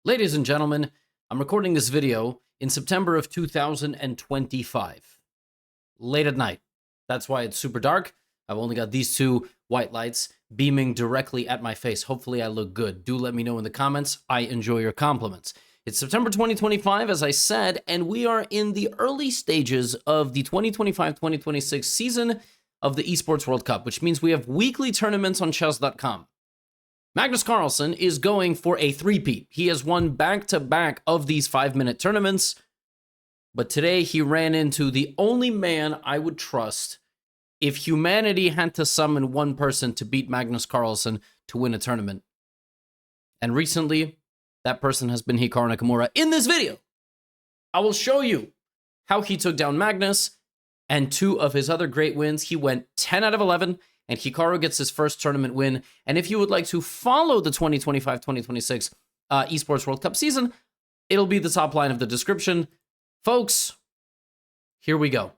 Ladies and gentlemen, I'm recording this video in September of 2025. Late at night. That's why it's super dark. I've only got these two white lights beaming directly at my face. Hopefully I look good. Do let me know in the comments. I enjoy your compliments. It's September 2025, as I said, and we are in the early stages of the 2025-2026 season of the Esports World Cup, which means we have weekly tournaments on chess.com. Magnus Carlsen is going for a three-peat. He has won back-to-back of these 5-minute tournaments, but today he ran into the only man I would trust if humanity had to summon one person to beat Magnus Carlsen to win a tournament. And recently, that person has been HIKARU Nakamura. In this video, I will show you how he took down Magnus and two of his other great wins. He went 10 out of 11, and HIKARU gets his first tournament win. And if you would like to follow the 2025-2026 Esports World Cup season, it'll be the top line of the description. Folks, here we go.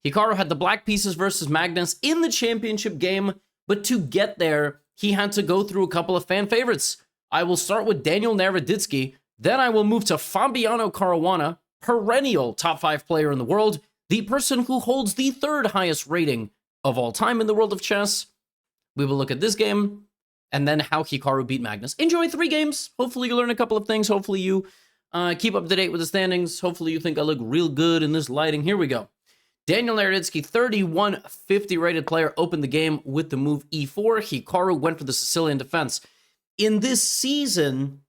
HIKARU had the black pieces versus Magnus in the championship game, but to get there, he had to go through a couple of fan favorites. I will start with Daniel Naroditsky, then I will move to Fabiano Caruana, perennial top 5 player in the world, the person who holds the third highest rating of all time in the world of chess. We will look at this game, and then how HIKARU beat Magnus. Enjoy 3 games. Hopefully you learn a couple of things. Hopefully you keep up to date with the standings. Hopefully you think I look real good in this lighting. Here we go. Daniel Naroditsky, 3150 rated player, opened the game with the move e4. HIKARU went for the Sicilian defense. In this season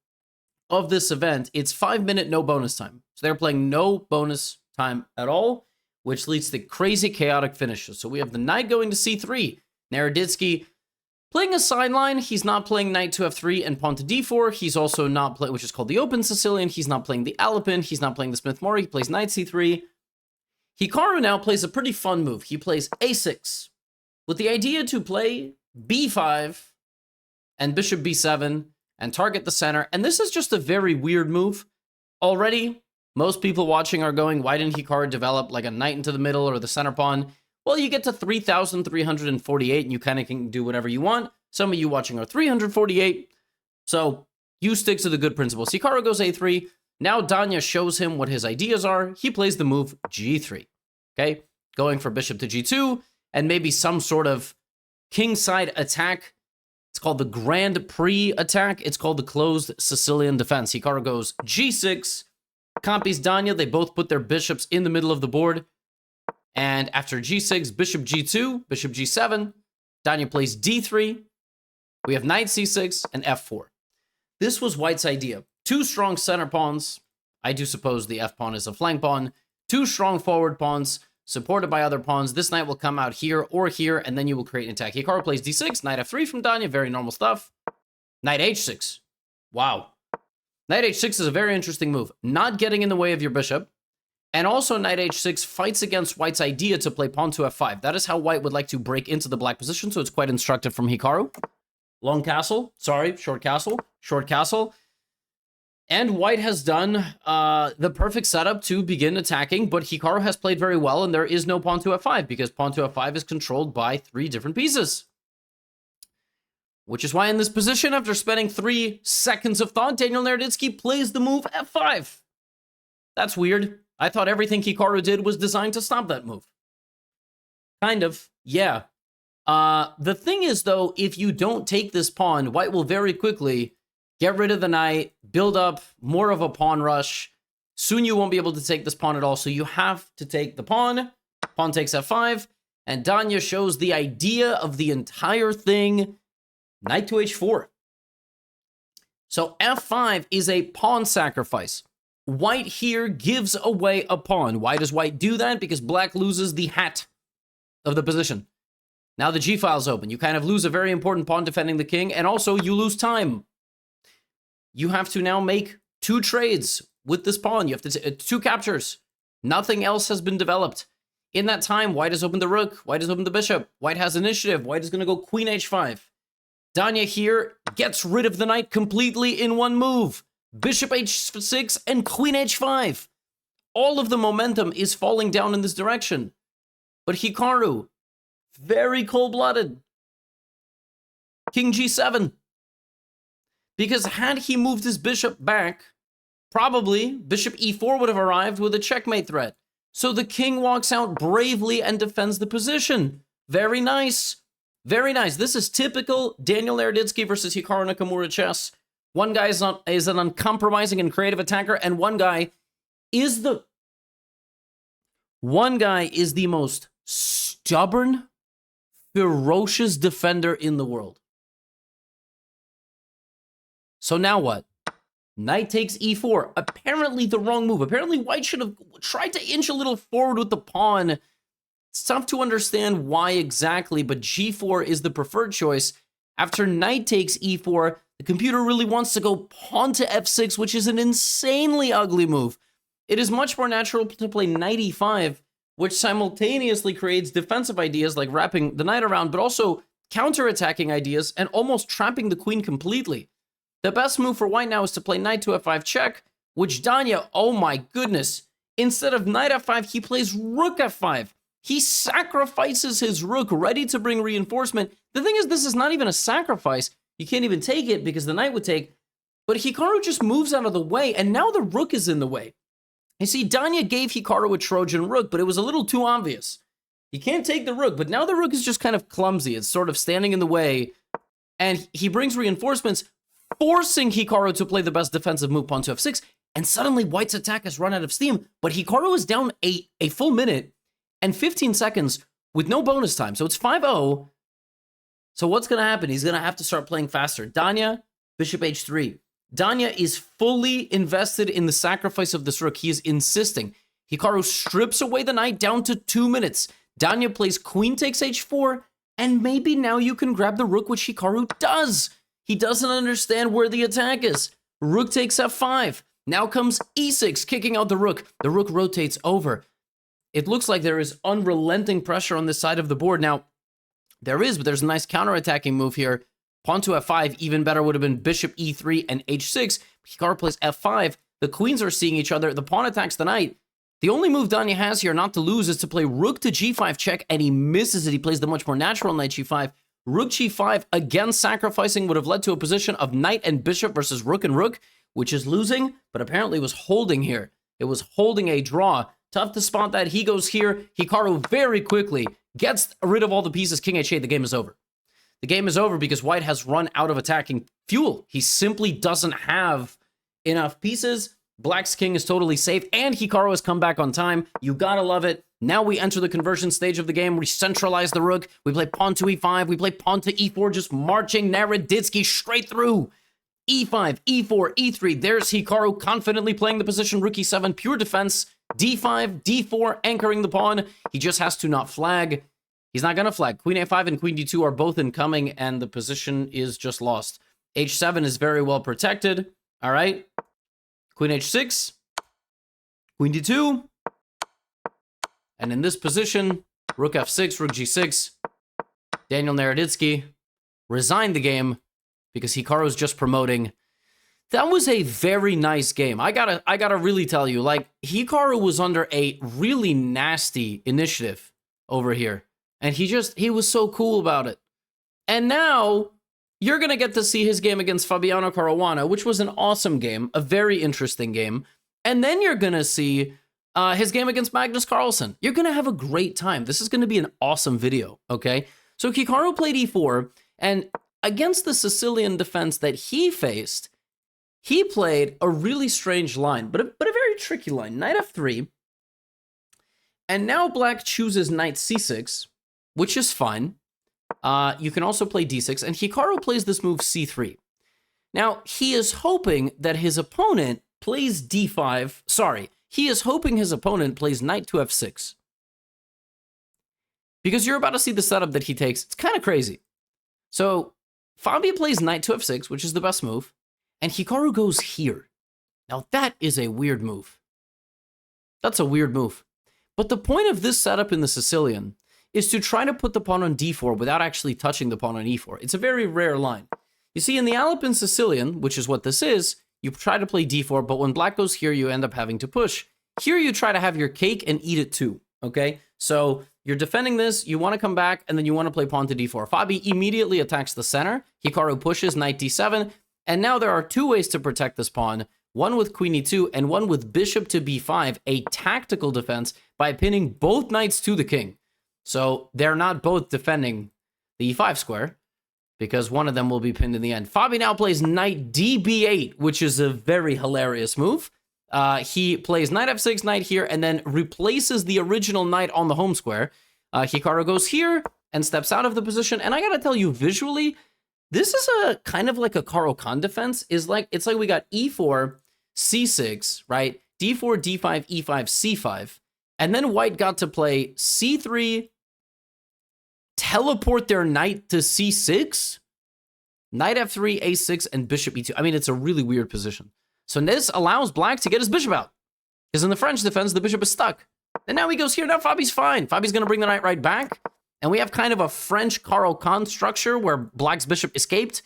of this event, it's 5-minute no bonus time. So they're playing no bonus time at all, which leads to crazy chaotic finishes. So we have the knight going to c3. Naroditsky playing a sideline. He's not playing knight to f3 and pawn to d4. He's also not playing, which is called the open Sicilian. He's not playing the Alpin. He's not playing the Smith-Morey. He plays knight c3. HIKARU now plays a pretty fun move. He plays a6 with the idea to play b5 and bishop b7 and target the center. And this is just a very weird move. Already, most people watching are going, why didn't HIKARU develop like a knight into the middle or the center pawn? Well, you get to 3,348 and you kind of can do whatever you want. Some of you watching are 348. So you stick to the good principles. HIKARU goes a3. Now Danya shows him what his ideas are. He plays the move g3. Okay, going for bishop to g2 and maybe some sort of kingside attack. It's called the Grand Prix attack. It's called the closed Sicilian defense. HIKARU goes g6. Copies Danya. They both put their bishops in the middle of the board. And after g6, bishop g2, bishop g7, Danya plays d3. We have knight c6 and f4. This was White's idea. 2 strong center pawns. I do suppose the f-pawn is a flank pawn. 2 strong forward pawns supported by other pawns. This knight will come out here or here, and then you will create an attack. HIKARU plays d6, knight f3 from Danya. Very normal stuff. Knight h6. Wow. Knight h6 is a very interesting move. Not getting in the way of your bishop. And also knight h6 fights against White's idea to play pawn to f5. That is how White would like to break into the black position, so it's quite instructive from HIKARU. Long castle. Sorry, short castle. Short castle. And White has done the perfect setup to begin attacking, but HIKARU has played very well, and there is no pawn to f5, because pawn to f5 is controlled by 3 different pieces. Which is why in this position, after spending 3 seconds of thought, Daniel Naroditsky plays the move f5. That's weird. I thought everything HIKARU did was designed to stop that move. Kind of, yeah. The thing is, though, if you don't take this pawn, White will very quickly get rid of the knight, build up more of a pawn rush. Soon you won't be able to take this pawn at all, so you have to take the pawn. Pawn takes f5, and Danya shows the idea of the entire thing. Knight to h4. So f5 is a pawn sacrifice. White here gives away a pawn. Why does White do that? Because Black loses the hat of the position. Now the g-file's open. You kind of lose a very important pawn defending the king, and also you lose time. You have to now make 2 trades with this pawn. You have to 2 captures. Nothing else has been developed. In that time, White has opened the rook. White has opened the bishop. White has initiative. White is going to go queen h5. Danya here gets rid of the knight completely in one move. Bishop h6 and queen h5. All of the momentum is falling down in this direction. But HIKARU, very cold-blooded. King g7. Because had he moved his bishop back Probably bishop e4 would have arrived with a checkmate threat. So the king walks out bravely and defends the position. Very nice. Very nice. This is typical Daniel Naroditsky versus Hikaru Nakamura chess. One guy is an uncompromising and creative attacker, and one guy is the most stubborn, ferocious defender in the world. So now what? Knight takes e4. Apparently the wrong move. Apparently white should have tried to inch a little forward with the pawn. It's tough to understand why exactly, but g4 is the preferred choice. After knight takes e4, the computer really wants to go pawn to f6, which is an insanely ugly move. It is much more natural to play knight e5, which simultaneously creates defensive ideas like wrapping the knight around, but also counterattacking ideas and almost trapping the queen completely. The best move for white now is to play knight to f5 check, which Danya, oh my goodness, instead of knight f5, he plays rook f5. He sacrifices his rook, ready to bring reinforcement. The thing is, this is not even a sacrifice. You can't even take it because the knight would take. But Hikaru just moves out of the way, and now the rook is in the way. You see, Danya gave Hikaru a Trojan rook, but it was a little too obvious. You can't take the rook, but now the rook is just kind of clumsy. It's sort of standing in the way, and he brings reinforcements, forcing Hikaru to play the best defensive move, pawn to f6, and suddenly white's attack has run out of steam, but Hikaru is down a full minute and 15 seconds with no bonus time, so it's 5-0. So what's going to happen? He's going to have to start playing faster. Danya, bishop h3. Danya is fully invested in the sacrifice of this rook. He is insisting. Hikaru strips away the knight down to 2 minutes. Danya plays queen takes h4, and maybe now you can grab the rook, which Hikaru does. He doesn't understand where the attack is. Rook takes f5. Now comes e6, kicking out the rook. The rook rotates over. It looks like there is unrelenting pressure on this side of the board. Now, there is, but there's a nice counterattacking move here. Pawn to f5, even better would have been bishop e3 and h6. Hikaru plays f5. The queens are seeing each other. The pawn attacks the knight. The only move Danya has here not to lose is to play rook to g5 check, and he misses it. He plays the much more natural knight g5. Rook g5, again sacrificing, would have led to a position of knight and bishop versus rook and rook, which is losing, but apparently was holding here. It was holding a draw. Tough to spot that. He goes here. Hikaru very quickly gets rid of all the pieces. King h8, the game is over. The game is over because white has run out of attacking fuel. He simply doesn't have enough pieces. Black's king is totally safe, and Hikaru has come back on time. You gotta love it. Now we enter the conversion stage of the game. We centralize the rook. We play pawn to e5. We play pawn to e4, just marching Naroditsky straight through. e5, e4, e3. There's Hikaru confidently playing the position. Rook e7, pure defense. d5, d4, anchoring the pawn. He just has to not flag. He's not going to flag. Queen a5 and queen d2 are both incoming, and the position is just lost. h7 is very well protected. All right. Queen h6. Queen d2. And in this position, rook f6, rook g6. Daniel Naroditsky resigned the game because Hikaru's just promoting. That was a very nice game. I gotta really tell you, like, Hikaru was under a really nasty initiative over here. And he was so cool about it. And now you're going to get to see his game against Fabiano Caruana, which was an awesome game, a very interesting game. And then you're going to see his game against Magnus Carlsen. You're going to have a great time. This is going to be an awesome video, okay? So Hikaru played e4, and against the Sicilian defense that he faced, he played a really strange line, but a very tricky line. Knight f3, and now black chooses knight c6, which is fine. You can also play d6, and Hikaru plays this move c3. Now, he is hoping that his opponent plays d5. Sorry, he is hoping his opponent plays knight to f6. Because you're about to see the setup that he takes. It's kind of crazy. So, Fabi plays knight to f6, which is the best move, and Hikaru goes here. Now, that is a weird move. That's a weird move. But the point of this setup in the Sicilian is to try to put the pawn on d4 without actually touching the pawn on e4. It's a very rare line. You see, in the Alpine Sicilian, which is what this is, you try to play d4, but when black goes here, you end up having to push. Here, you try to have your cake and eat it too, okay? So you're defending this, you want to come back, and then you want to play pawn to d4. Fabi immediately attacks the center. Hikaru pushes, knight d7, and now there are two ways to protect this pawn. one with queen e2, and one with bishop to b5, a tactical defense by pinning both knights to the king. So they're not both defending the e5 square, because one of them will be pinned in the end. Fabi now plays knight db8, which is a very hilarious move. He plays knight f6, knight here, and then replaces the original knight on the home square. Hikaru goes here and steps out of the position. And I gotta tell you, visually, this is a kind of like a Caro-Kann defense. It's like we got e4, c6, right? d4, d5, e5, c5. And then white got to play c3, teleport their knight to c6, knight f3, a6, and bishop e2. I mean, it's a really weird position. So this allows black to get his bishop out, because in the French defense, the bishop is stuck. And now he goes here. Now Fabi's fine. Fabi's going to bring the knight right back. And we have kind of a French Caro-Kann structure where black's bishop escaped,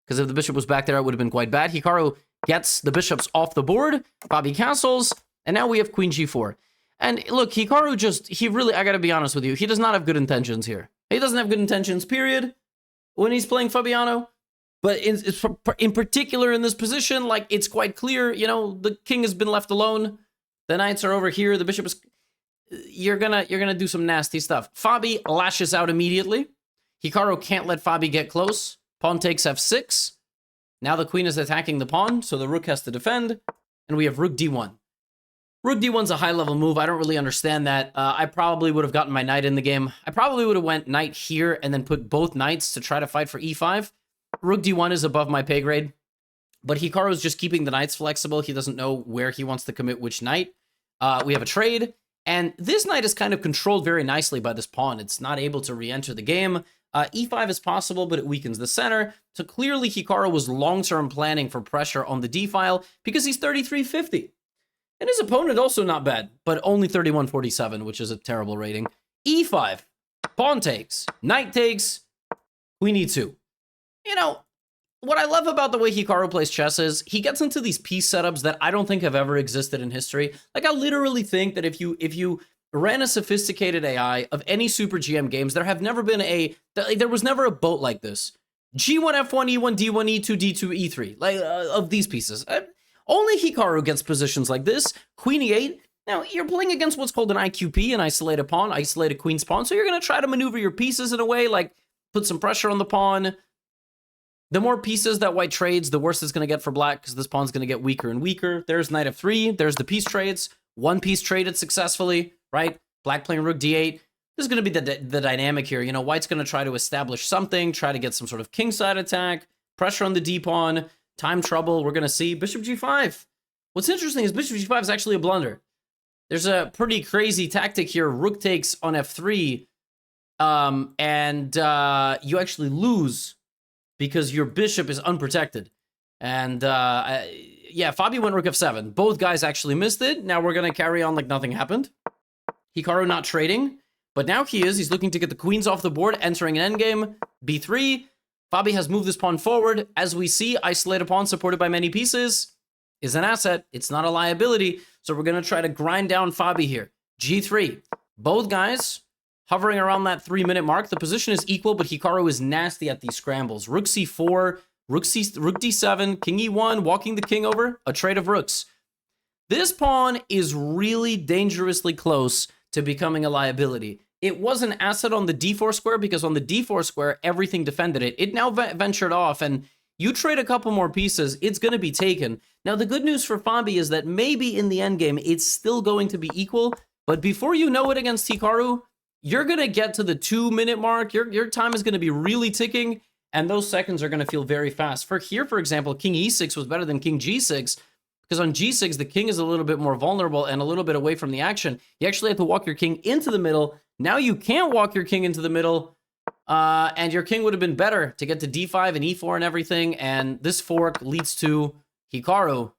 because if the bishop was back there, it would have been quite bad. Hikaru gets the bishops off the board. Fabi castles. And now we have queen g4. And look, Hikaru he really, I got to be honest with you, he does not have good intentions here. He doesn't have good intentions, period, when he's playing Fabiano. But in particular in this position, like, it's quite clear, you know, the king has been left alone. The knights are over here. The bishop is... You're gonna do some nasty stuff. Fabi lashes out immediately. Hikaru can't let Fabi get close. Pawn takes f6. Now the queen is attacking the pawn, so the rook has to defend. And we have rook d1. Rook d1's a high-level move. I don't really understand that. I probably would have gotten my knight in the game. I probably would have went knight here and then put both knights to try to fight for e5. Rook d1 is above my pay grade. But Hikaru's just keeping the knights flexible. He doesn't know where he wants to commit which knight. We have a trade. And this knight is kind of controlled very nicely by this pawn. It's not able to re-enter the game. E5 is possible, but it weakens the center. So clearly Hikaru was long-term planning for pressure on the d-file because he's 3350. And his opponent also not bad, but only 3147, which is a terrible rating. E5, pawn takes, knight takes, queen e2. You know, what I love about the way Hikaru plays chess is he gets into these piece setups that I don't think have ever existed in history. Like, I literally think that if you ran a sophisticated AI of any Super GM games, there was never a boat like this. G1, F1, E1, D1, E2, D2, E3, like, of these pieces. Only Hikaru gets positions like this. Queen e8. Now, you're playing against what's called an IQP, an isolated pawn, isolated queen's pawn. So you're going to try to maneuver your pieces in a way, like put some pressure on the pawn. The more pieces that white trades, the worse it's going to get for black, because this pawn's going to get weaker and weaker. There's knight f3. There's the piece trades. One piece traded successfully, right? Black playing rook d8. This is going to be the dynamic here. You know, white's going to try to establish something, try to get some sort of kingside attack, pressure on the d-pawn, time trouble. We're going to see bishop g5. What's interesting is bishop g5 is actually a blunder. There's a pretty crazy tactic here. Rook takes on f3, and you actually lose because your bishop is unprotected. And yeah, Fabi went rook f7. Both guys actually missed it. Now we're going to carry on like nothing happened. Hikaru not trading, but now he is. He's looking to get the queens off the board, entering an endgame. b3. Fabi has moved this pawn forward. As we see, isolated pawn supported by many pieces is an asset. It's not a liability. So we're going to try to grind down Fabi here. g3. Both guys hovering around that 3-minute mark. The position is equal, but Hikaru is nasty at these scrambles. Rook c4, rook d7, king e1, walking the king over, a trade of rooks. This pawn is really dangerously close to becoming a liability. It was an asset on the d4 square because on the d4 square, everything defended it. It now ventured off, and you trade a couple more pieces, it's going to be taken. Now, the good news for Fabi is that maybe in the endgame, it's still going to be equal, but before you know it against Hikaru, you're going to get to the 2-minute mark. Your time is going to be really ticking, and those seconds are going to feel very fast. For here, for example, king e6 was better than king g6, because on g6, the king is a little bit more vulnerable and a little bit away from the action. You actually have to walk your king into the middle. Now you can't walk your king into the middle, and your king would have been better to get to d5 and e4 and everything, and this fork leads to Hikaru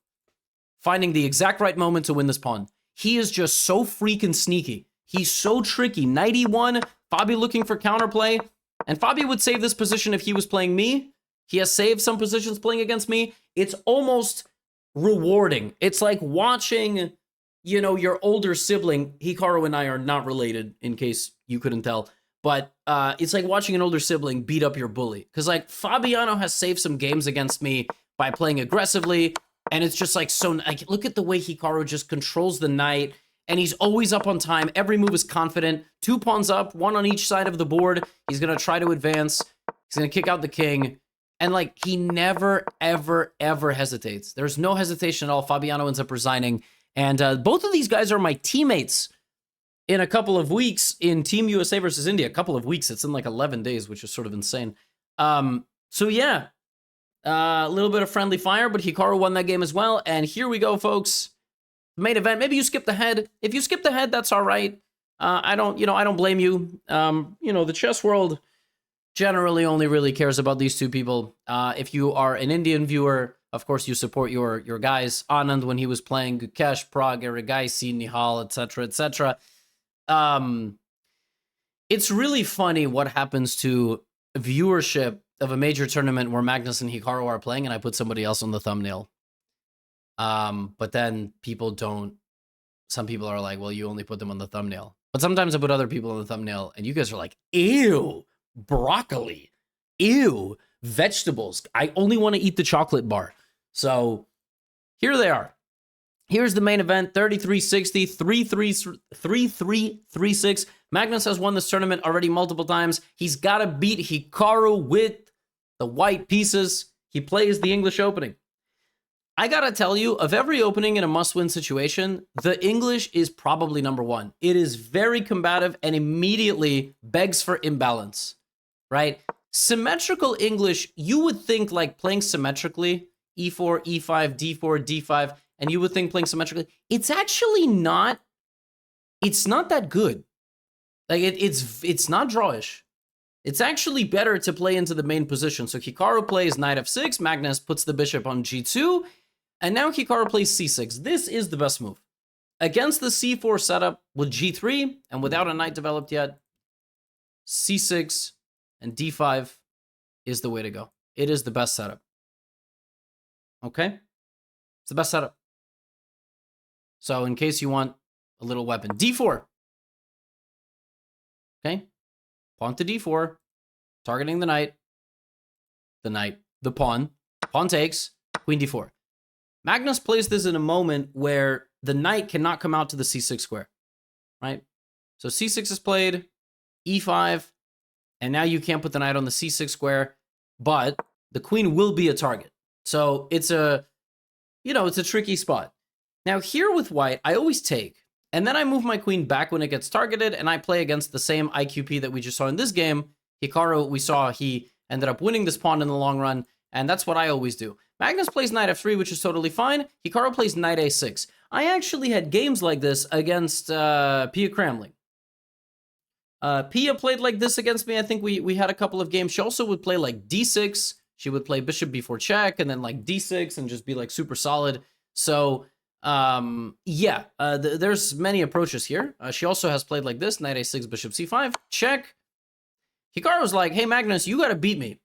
finding the exact right moment to win this pawn. He is just so freaking sneaky. He's so tricky. Knight e1, Fabi looking for counterplay, and Fabi would save this position if he was playing me. He has saved some positions playing against me. It's almost rewarding. It's like watching, you know, your older sibling. Hikaru and I are not related, in case you couldn't tell. But it's like watching an older sibling beat up your bully. Because, like, Fabiano has saved some games against me by playing aggressively, And it's just like, so, like, look at the way Hikaru just controls the knight, and he's always up on time. Every move is confident. 2 pawns up, 1 on each side of the board. He's going to try to advance. He's going to kick out the king. And, like, he never, ever, ever hesitates. There's no hesitation at all. Fabiano ends up resigning. And both of these guys are my teammates in a couple of weeks in Team USA versus India. A couple of weeks. It's in, like, 11 days, which is sort of insane. So, yeah. A little bit of friendly fire, but Hikaru won that game as well. And here we go, folks. Main event. Maybe you skipped ahead. If you skipped ahead, that's all right. I don't blame you. The chess world generally only really cares about these two people. If you are an Indian viewer, of course you support your guys. Anand when he was playing, Gukesh, Prag, Erigaisi, Nihal, etc., etc. It's really funny what happens to viewership of a major tournament where Magnus and Hikaru are playing, and I put somebody else on the thumbnail. But then some people are like, well, you only put them on the thumbnail. But sometimes I put other people on the thumbnail, and you guys are like, ew, broccoli, ew, vegetables. I only want to eat the chocolate bar. So here they are. Here's the main event, 33-60, 3-3-3-6. Magnus has won this tournament already multiple times. He's got to beat Hikaru with the white pieces. He plays the English opening. I gotta tell you, of every opening in a must-win situation, the English is probably number one. It is very combative and immediately begs for imbalance, right? Symmetrical English, you would think like playing symmetrically, e4, e5, d4, d5, and you would think playing symmetrically. It's actually not, it's not that good. Like it's not drawish. It's actually better to play into the main position. So Hikaru plays knight f6, Magnus puts the bishop on g2, and now Hikaru plays c6. This is the best move. Against the c4 setup with g3, and without a knight developed yet, c6 and d5 is the way to go. It is the best setup. Okay? It's the best setup. So in case you want a little weapon, d4. Okay? Pawn to d4, targeting the knight, the pawn takes, queen d4. Magnus plays this in a moment where the knight cannot come out to the c6 square, right? So c6 is played, e5, and now you can't put the knight on the c6 square, but the queen will be a target. So it's a tricky spot. Now here with white, I always take, and then I move my queen back when it gets targeted, and I play against the same IQP that we just saw in this game. Hikaru, we saw he ended up winning this pawn in the long run, and that's what I always do. Magnus plays knight f3, which is totally fine. Hikaru plays knight a6. I actually had games like this against Pia Cramling. Pia played like this against me. I think we had a couple of games. She also would play like d6. She would play bishop b4 check, and then like d6, and just be like super solid. So there's many approaches here. She also has played like this, knight a6, bishop c5, check. Hikaru's like, hey, Magnus, you gotta beat me.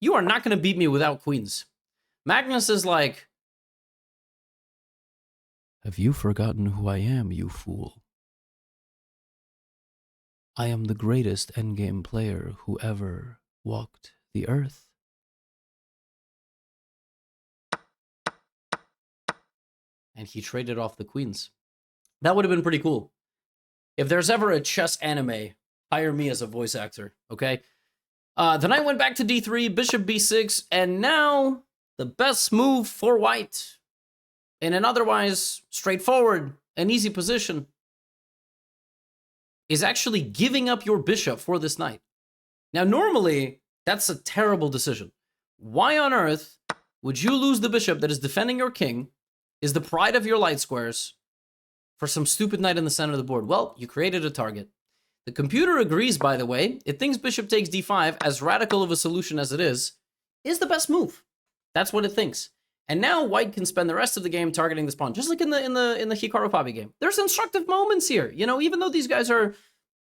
You are not gonna beat me without queens. Magnus is like, have you forgotten who I am, you fool? I am the greatest endgame player who ever walked the earth. And he traded off the queens. That would have been pretty cool. If there's ever a chess anime, hire me as a voice actor, okay? The knight went back to d3, bishop b6, and now the best move for white in an otherwise straightforward and easy position is actually giving up your bishop for this knight. Now, normally, that's a terrible decision. Why on earth would you lose the bishop that is defending your king, is the pride of your light squares, for some stupid knight in the center of the board? Well, you created a target. The computer agrees, by the way. It thinks bishop takes d5, as radical of a solution as it is the best move. That's what it thinks. And now white can spend the rest of the game targeting this pawn, just like in the Hikaru Papi game. There's instructive moments here. You know, even though these guys are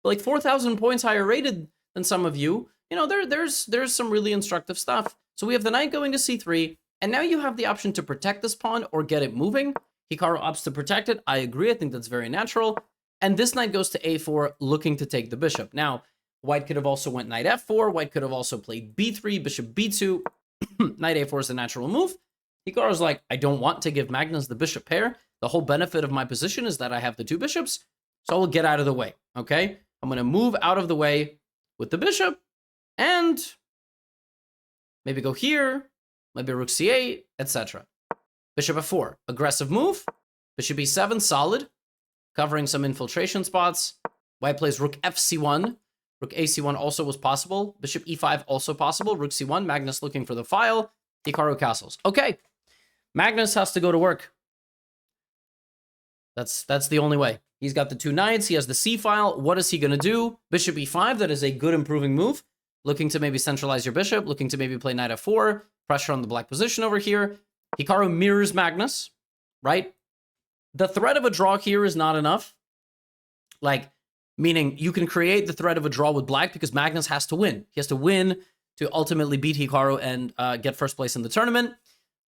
like 4,000 points higher rated than some of you, you know, there's some really instructive stuff. So we have the knight going to c3, and now you have the option to protect this pawn or get it moving. Hikaru opts to protect it. I agree. I think that's very natural. And this knight goes to a4, looking to take the bishop. Now, white could have also went knight f4. White could have also played b3, bishop b2. Knight a4 is the natural move. Hikaru's like, I don't want to give Magnus the bishop pair. The whole benefit of my position is that I have the 2 bishops, so I will get out of the way, okay? I'm going to move out of the way with the bishop, and maybe go here, maybe rook c8, etc. Bishop f4, aggressive move. Bishop e7, solid, covering some infiltration spots. White plays rook fc1. Rook ac1 also was possible. Bishop e5 also possible. Rook c1, Magnus looking for the file. Hikaru castles. Okay, Magnus has to go to work. That's the only way. He's got the 2 knights. He has the c file. What is he going to do? Bishop e5, that is a good improving move. Looking to maybe centralize your bishop. Looking to maybe play knight f4. Pressure on the black position over here. Hikaru mirrors Magnus, right? The threat of a draw here is not enough. Like, meaning you can create the threat of a draw with black because Magnus has to win. He has to win to ultimately beat Hikaru and get first place in the tournament.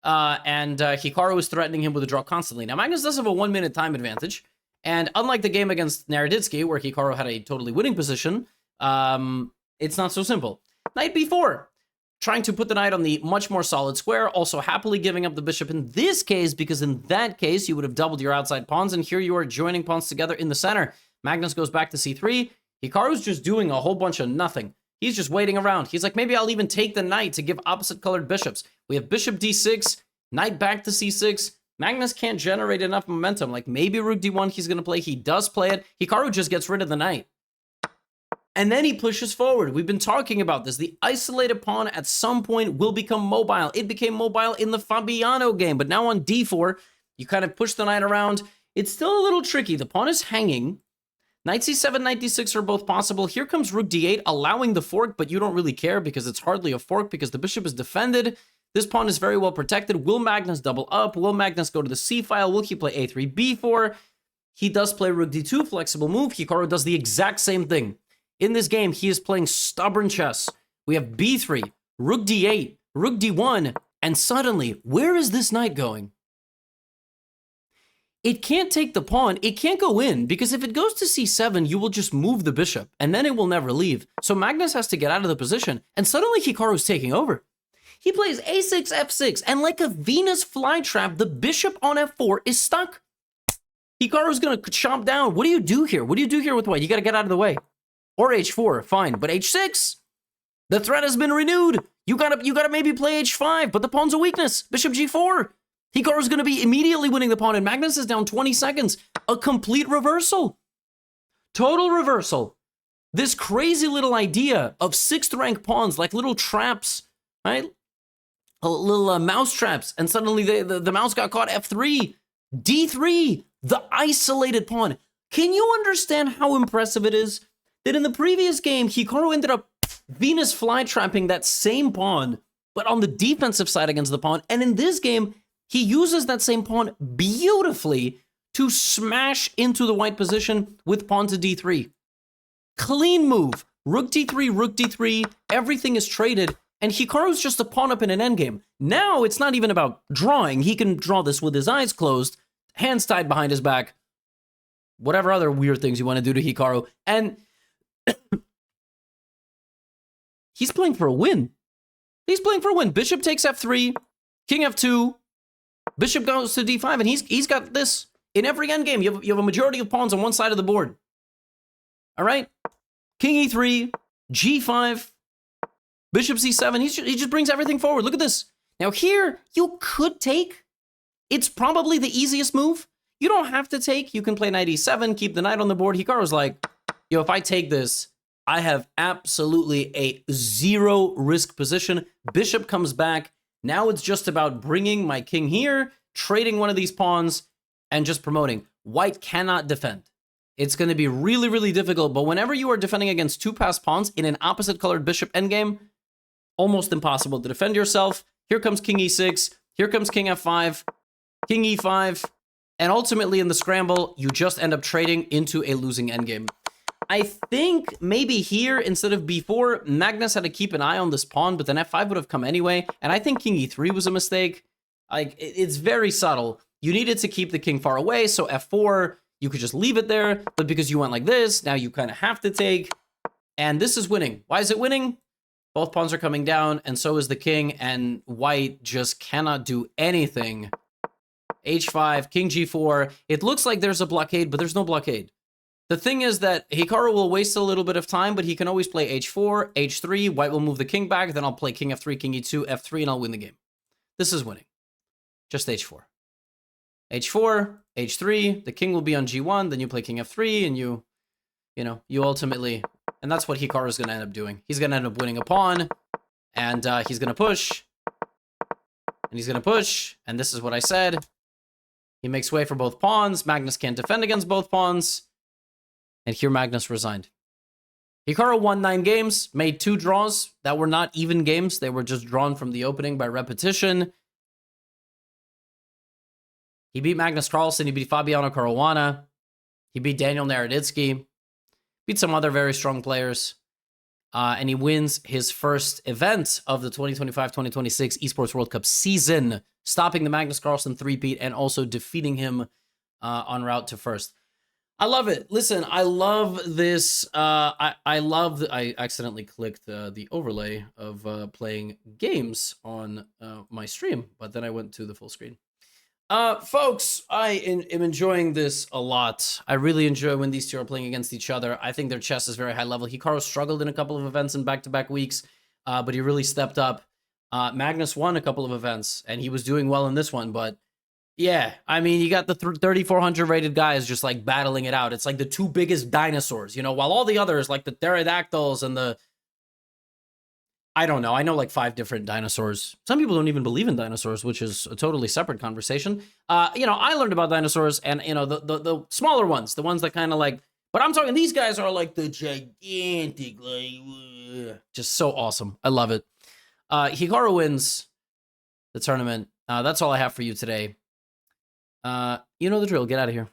Hikaru is threatening him with a draw constantly. Now, Magnus does have a 1-minute time advantage. And unlike the game against Naroditsky, where Hikaru had a totally winning position, it's not so simple. Knight b4. Trying to put the knight on the much more solid square, also happily giving up the bishop in this case, because in that case, you would have doubled your outside pawns, and here you are joining pawns together in the center. Magnus goes back to c3. Hikaru's just doing a whole bunch of nothing. He's just waiting around. He's like, maybe I'll even take the knight to give opposite-colored bishops. We have bishop d6, knight back to c6. Magnus can't generate enough momentum. Like, maybe rook d1 he's going to play. He does play it. Hikaru just gets rid of the knight. And then he pushes forward. We've been talking about this. The isolated pawn at some point will become mobile. It became mobile in the Fabiano game, but now on d4, you kind of push the knight around. It's still a little tricky. The pawn is hanging. Knight c7, knight d6 are both possible. Here comes rook d8, allowing the fork, but you don't really care because it's hardly a fork because the bishop is defended. This pawn is very well protected. Will Magnus double up? Will Magnus go to the c file? Will he play a3, b4? He does play rook d2, flexible move. Hikaru does the exact same thing. In this game, he is playing stubborn chess. We have b3, rook d8, rook d1, and suddenly, where is this knight going? It can't take the pawn. It can't go in, because if it goes to c7, you will just move the bishop, and then it will never leave. So Magnus has to get out of the position, and suddenly Hikaru's taking over. He plays a6, f6, and like a Venus flytrap, the bishop on f4 is stuck. Hikaru's gonna chomp down. What do you do here? What do you do here with white? You gotta get out of the way. Or h4, fine, but h6, the threat has been renewed. You gotta maybe play h5, but the pawn's a weakness. Bishop g4. Hikaru's gonna be immediately winning the pawn, and Magnus is down 20 seconds. A complete reversal. Total reversal. This crazy little idea of 6th rank pawns, like little traps, right? Little mouse traps, and suddenly the mouse got caught. F3, d3, the isolated pawn. Can you understand how impressive it is that in the previous game, Hikaru ended up Venus flytrapping that same pawn, but on the defensive side against the pawn, and in this game, he uses that same pawn beautifully to smash into the white position with pawn to d3. Clean move. Rook d3, everything is traded, and Hikaru's just a pawn up in an endgame. Now, it's not even about drawing. He can draw this with his eyes closed, hands tied behind his back, whatever other weird things you want to do to Hikaru, and he's playing for a win. He's playing for a win. Bishop takes f3, king f2, bishop goes to d5, and he's got this. In every endgame, you have a majority of pawns on one side of the board. All right? King e3, g5, bishop c7. He just brings everything forward. Look at this. Now here, you could take. It's probably the easiest move. You don't have to take. You can play knight e7, keep the knight on the board. Hikaru's like, yo, if I take this, I have absolutely a 0 risk position. Bishop comes back. Now it's just about bringing my king here, trading one of these pawns, and just promoting. White cannot defend. It's going to be really, really difficult, but whenever you are defending against 2 passed pawns in an opposite-colored bishop endgame, almost impossible to defend yourself. Here comes king e6. Here comes king f5, king e5, and ultimately in the scramble, you just end up trading into a losing endgame. I think maybe here, instead of b4, Magnus had to keep an eye on this pawn, but then f5 would have come anyway, and I think king e3 was a mistake. Like, it's very subtle. You needed to keep the king far away, so f4, you could just leave it there, but because you went like this, now you kind of have to take, and this is winning. Why is it winning? Both pawns are coming down, and so is the king, and white just cannot do anything. H5, king G4. It looks like there's a blockade, but there's no blockade. The thing is that Hikaru will waste a little bit of time, but he can always play H4, H3, white will move the king back, then I'll play king F3, king E2, F3, and I'll win the game. This is winning. Just H4. H4, H3, the king will be on G1, then you play king F3, and you ultimately... And that's what Hikaru is going to end up doing. He's going to end up winning a pawn, and he's going to push, and he's going to push, and this is what I said. He makes way for both pawns. Magnus can't defend against both pawns, and here Magnus resigned. Hikaru won 9 games, made 2 draws that were not even games. They were just drawn from the opening by repetition. He beat Magnus Carlsen. He beat Fabiano Caruana. He beat Daniel Naroditsky. Beat some other very strong players. And he wins his first event of the 2025-2026 Esports World Cup season, stopping the Magnus Carlsen three-peat and also defeating him en route to first. I love it. Listen, I love this. I accidentally clicked the overlay of playing games on my stream, but then I went to the full screen. Folks, I am enjoying this a lot. I really enjoy when these two are playing against each other. I think their chess is very high level. Hikaru struggled in a couple of events in back-to-back weeks, but he really stepped up. Magnus won a couple of events, and he was doing well in this one, but yeah, I mean, you got the 3,400 rated guys just like battling it out. It's like the 2 biggest dinosaurs, while all the others, like the pterodactyls and the... I don't know. I know like 5 different dinosaurs. Some people don't even believe in dinosaurs, which is a totally separate conversation. I learned about dinosaurs and, the smaller ones, the ones that kind of like, but I'm talking, these guys are like the gigantic, like, just so awesome. I love it. Hikaru wins the tournament. That's all I have for you today. You know the drill. Get out of here.